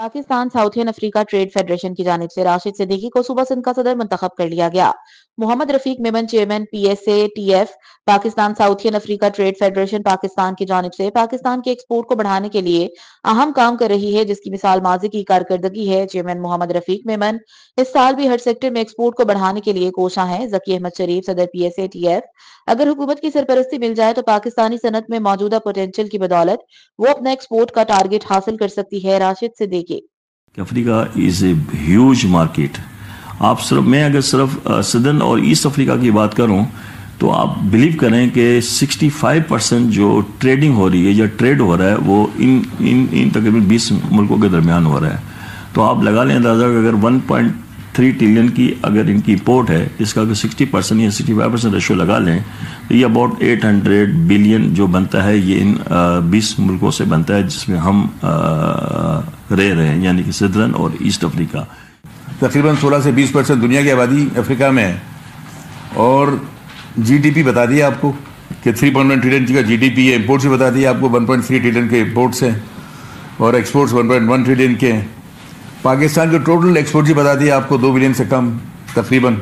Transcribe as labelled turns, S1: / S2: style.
S1: Pakistan southern Africa trade federation की जानिब से राशिद सिद्दीकी को सूबा सिंध का सदर मुंतखब कर लिया गया। Mohammad Rafiq Memon chairman PSA TF Pakistan southern Africa trade federation Pakistan की जानिब से पाकिस्तान के एक्सपोर्ट को बढ़ाने के लिए अहम काम कर रही है, जिसकी मिसाल माजी की कारकर्दगी है। चेयरमैन मोहम्मद रफीक मेमन इस साल भी हर सेक्टर में एक्सपोर्ट को बढ़ाने के लिए कोशां हैं। जकी अहमद शरीफ सदर PSA TF अगर हुकूमत की सरपरस्ती मिल जाए तो पाकिस्तानी सनत में मौजूदा पोटेंशियल की बदौलत वो अपना एक्सपोर्ट का टारगेट हासिल कर सकती है। Rashid Siddiqui
S2: Africa is a huge market. आप सिर्फ मैं अगर सिर्फ सदर्न और ईस्ट अफ्रीका की बात करूं तो आप बिलीव करें कि 65% जो ट्रेडिंग हो रही है या ट्रेड हो रहा है वो इन तकरीबन 20 मुल्कों के दरमियान हो रहा है। तो आप लगा लें अंदाजा कि अगर 1.3 ट्रिलियन की अगर इनकी इंपोर्ट है, इसका अगर 60% या 65% रेशो लगा लें तो ये अबाउट 800 बिलियन जो बनता है, ये इन 20 मुल्कों से बनता है जिसमें हम रह रहे हैं, यानी कि सदर्न और ईस्ट अफ्रीका।
S3: तकरीबन 16 से 20% दुनिया की आबादी अफ्रीका में है और GDP बता दिया आपको कि 3.1 ट्रिलियन का GDP है। इंपोर्ट्स भी बता दिया आपको 1.3 ट्रिलियन के इंपोर्ट्स हैं और एक्सपोर्ट्स 1.1 ट्रिलियन के हैं। पाकिस्तान के टोटल एक्सपोर्ट भी बता दिया आपको 2 बिलियन से कम तकरीबन।